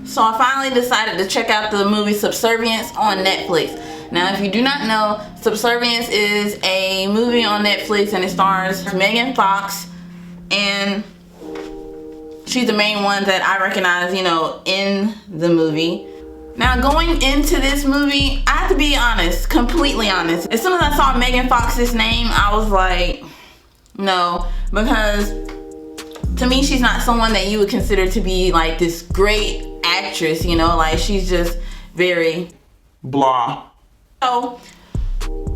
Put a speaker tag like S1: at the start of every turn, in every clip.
S1: So I finally decided to check out the movie Subservience on Netflix. Now, if you do not know, Subservience is a movie on Netflix and it stars Megan Fox, and she's the main one that I recognize, you know, in the movie. Now, going into this movie, I have to be honest, completely honest. As soon as I saw Megan Fox's name, I was like, no, because to me, she's not someone that you would consider to be like this great actress, you know, like she's just very blah. So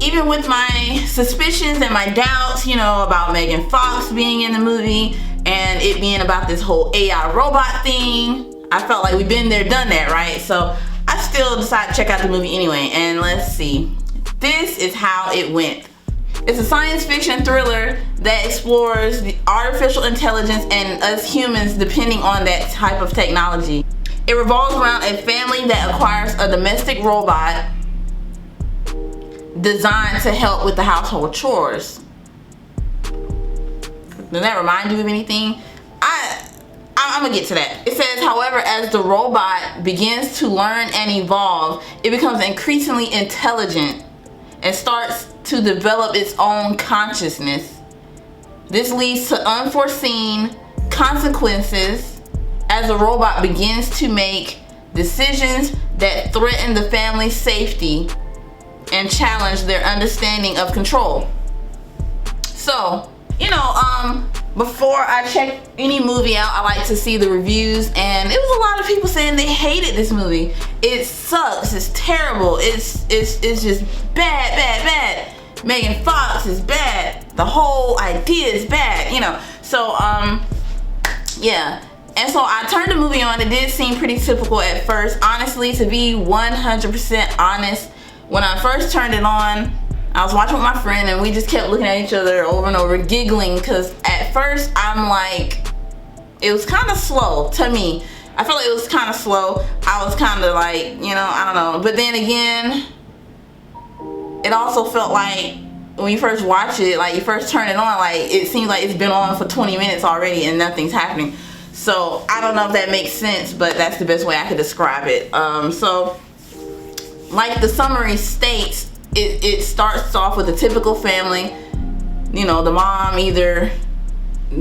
S1: even with my suspicions and my doubts, you know, about Megan Fox being in the movie and it being about this whole AI robot thing, I felt like we've been there, done that, right? So I still decided to check out the movie anyway, and let's see. This is how it went. It's a science fiction thriller that explores the artificial intelligence and us humans depending on that type of technology. It revolves around a family that acquires a domestic robot designed to help with the household chores. Does that remind you of anything? I'm gonna get to that. It says, however, as the robot begins to learn and evolve, it becomes increasingly intelligent and starts to develop its own consciousness. This leads to unforeseen consequences as the robot begins to make decisions that threaten the family's safety and challenge their understanding of control. So, you know, before I check any movie out, I like to see the reviews, and it was a lot of people saying they hated this movie. It sucks, it's terrible, it's just bad. Megan Fox is bad. The whole idea is bad, you know. So, yeah. And so I turned the movie on. It did seem pretty typical at first. Honestly, to be 100% honest, when I first turned it on, I was watching with my friend and we just kept looking at each other over and over, giggling, because at first I'm like, it was kind of slow to me. I felt like it was kind of slow. I was kind of like, you know, I don't know. But then again, it also felt like when you first watch it, like you first turn it on, like it seems like it's been on for 20 minutes already and nothing's happening. So I don't know if that makes sense, but that's the best way I could describe it. So like the summary states, it starts off with a typical family, you know, the mom either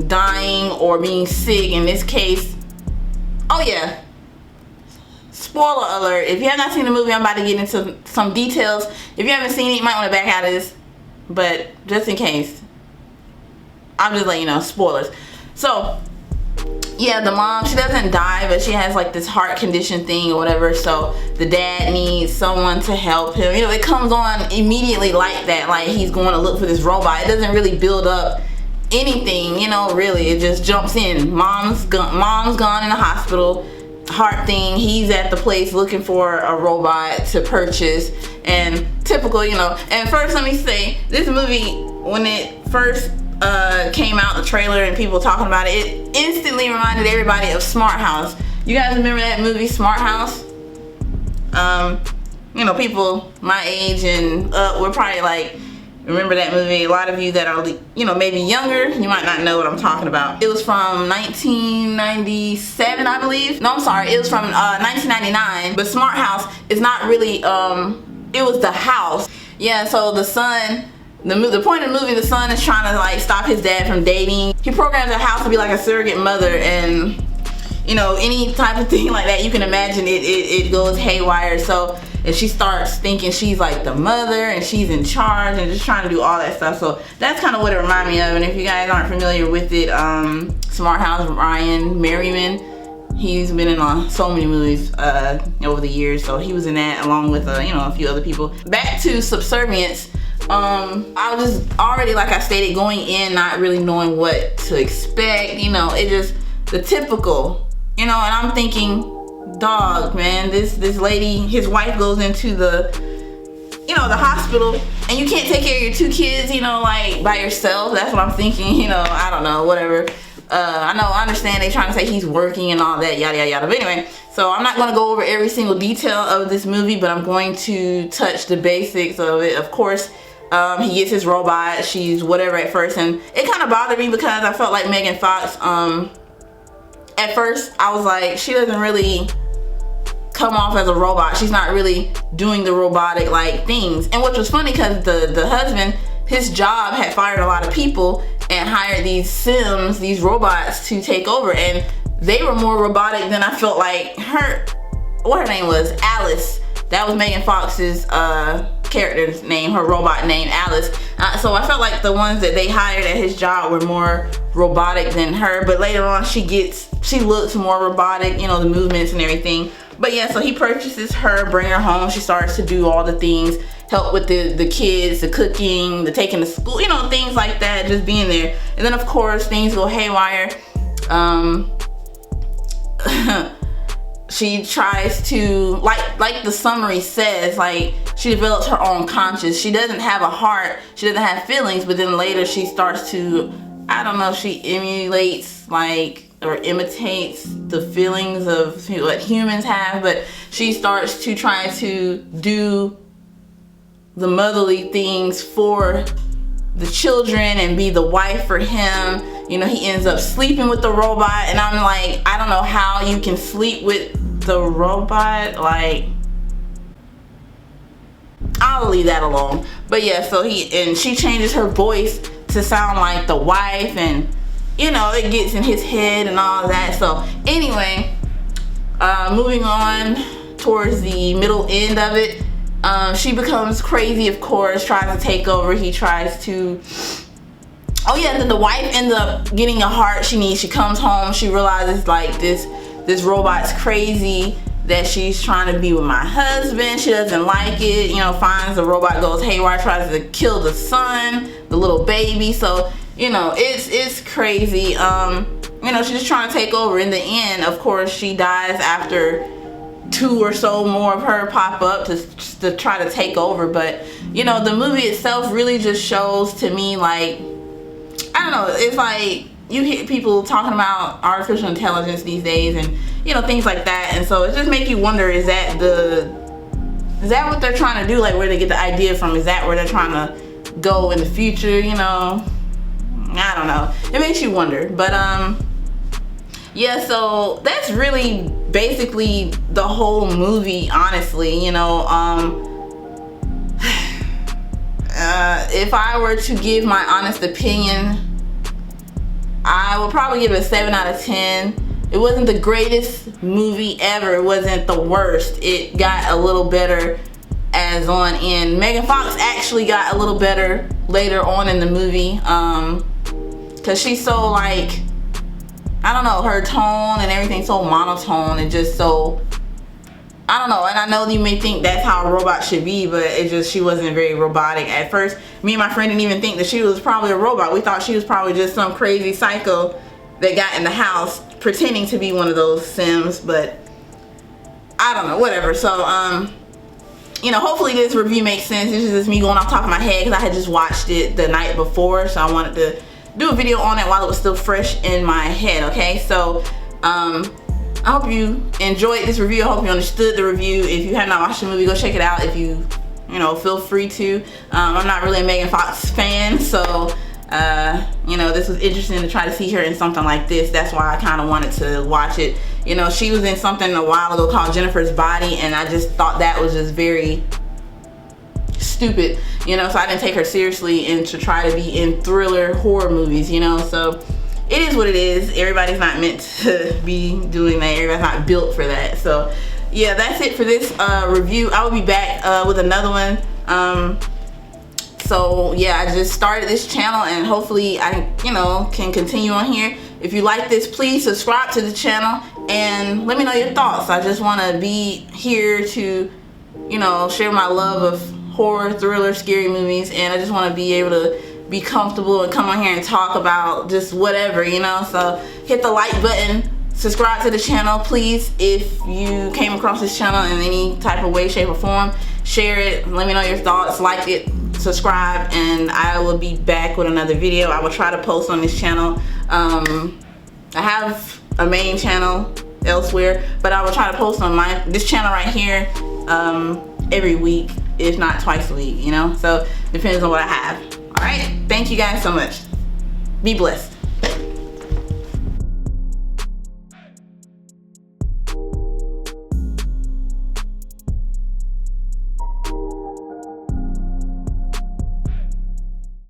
S1: dying or being sick. In this case, oh yeah, spoiler alert, if you have not seen the movie, I'm about to get into some details. If you haven't seen it, you might want to back out of this, but just in case, I'm just letting you know, spoilers. So yeah, the mom, she doesn't die, but she has like this heart condition thing or whatever, so the dad needs someone to help him. You know, it comes on immediately like that, like he's going to look for this robot. It doesn't really build up anything, you know, really. It just jumps in. Mom's gone in the hospital, heart thing. He's at the place looking for a robot to purchase, and typical, you know. And first, let me say, this movie, when it first came out, the trailer and people talking about it, it instantly reminded everybody of Smart House. You guys remember that movie, Smart House? You know, people my age and we're probably like, remember that movie. A lot of you that are, you know, maybe younger, you might not know what I'm talking about. It was from 1997, I believe. No, I'm sorry, it was from 1999. But Smart House is not really, it was the house. Yeah, so the son, the point of the movie, the son is trying to like stop his dad from dating. He programs a house to be like a surrogate mother, and you know, any type of thing like that you can imagine, it goes haywire. So, and she starts thinking she's like the mother and she's in charge and just trying to do all that stuff. So that's kind of what it reminded me of. And if you guys aren't familiar with it, Smart House, Ryan Merriman, he's been in so many movies over the years. So he was in that along with you know, a few other people. Back to Subservience. I was just already, like I stated, going in not really knowing what to expect. You know, it just the typical, you know. And I'm thinking, dog, man, this lady, his wife goes into the, you know, the hospital, and you can't take care of your 2 kids, you know, like by yourself. That's what I'm thinking. You know, I don't know, whatever. I understand they trying to say he's working and all that, yada yada yada. But anyway, so I'm not going to go over every single detail of this movie, but I'm going to touch the basics of it. Of course, he gets his robot, she's whatever at first, and it kind of bothered me because I felt like Megan Fox, at first I was like, she doesn't really come off as a robot. She's not really doing the robotic like things. And which was funny because the husband, his job had fired a lot of people and hired these Sims, these robots, to take over, and they were more robotic than I felt like what her name was, Alice. That was Megan Fox's character's name, her robot name, Alice. So I felt like the ones that they hired at his job were more robotic than her, but later on she looks more robotic, you know, the movements and everything. But yeah, so he purchases her, bring her home, she starts to do all the things, help with the kids, the cooking, the taking to school, you know, things like that, just being there. And then of course things go haywire. She tries to, like the summary says, like she develops her own conscience. She doesn't have a heart, she doesn't have feelings, but then later she starts to, I don't know, she emulates or imitates the feelings of what humans have, but she starts to try to do the motherly things for the children and be the wife for him. You know, he ends up sleeping with the robot, and I'm like, I don't know how you can sleep with the robot. Like, I'll leave that alone. But yeah, so she changes her voice to sound like the wife, and you know, it gets in his head and all that. So anyway, moving on towards the middle end of it, she becomes crazy, of course, tries to take over. He tries to, oh yeah, then the wife ends up getting a heart she needs. She comes home, she realizes like this robot's crazy, that she's trying to be with my husband. She doesn't like it, you know, finds the robot, goes haywire, tries to kill the son, the little baby. So, you know, it's crazy. You know, she's just trying to take over. In the end, of course, she dies after 2 or so more of her pop up to try to take over. But you know, the movie itself really just shows to me, like, I don't know, it's like you hear people talking about artificial intelligence these days and, you know, things like that, and so it just makes you wonder, is that what they're trying to do? Like, where they get the idea from? Is that where they're trying to go in the future? You know, I don't know, it makes you wonder. But yeah, so that's really basically the whole movie, honestly. You know, if I were to give my honest opinion, I would probably give it a 7 out of 10. It wasn't the greatest movie ever, it wasn't the worst. It got a little better as on in. Megan Fox actually got a little better later on in the movie, because she's so, like, I don't know, her tone and everything so monotone and just so, I don't know. And I know you may think that's how a robot should be, but it just, she wasn't very robotic at first. Me and my friend didn't even think that she was probably a robot. We thought she was probably just some crazy psycho that got in the house pretending to be one of those Sims, but I don't know, whatever. So you know, hopefully this review makes sense. This is just me going off the top of my head because I had just watched it the night before, so I wanted to do a video on it while it was still fresh in my head. Okay, so I hope you enjoyed this review. I hope you understood the review. If you have not watched the movie, go check it out. If you know, feel free to. I'm not really a Megan Fox fan, so you know, this was interesting to try to see her in something like this. That's why I kind of wanted to watch it. You know, she was in something a while ago called Jennifer's Body, and I just thought that was just very stupid, you know, so I didn't take her seriously and to try to be in thriller horror movies, you know. So it is what it is. Everybody's not meant to be doing that. Everybody's not built for that. So yeah, that's it for this review. I will be back with another one. So yeah, I just started this channel and hopefully I, you know, can continue on here. If you like this, please subscribe to the channel and let me know your thoughts. I just want to be here to, you know, share my love of horror, thriller, scary movies, and I just want to be able to be comfortable and come on here and talk about just whatever, you know. So hit the like button, subscribe to the channel, please. If you came across this channel in any type of way, shape, or form, share it, let me know your thoughts, like it, subscribe, and I will be back with another video. I will try to post on this channel. I have a main channel elsewhere, but I will try to post on this channel right here every week, if not twice a week, you know. So depends on what I have. All right, thank you guys so much. Be blessed.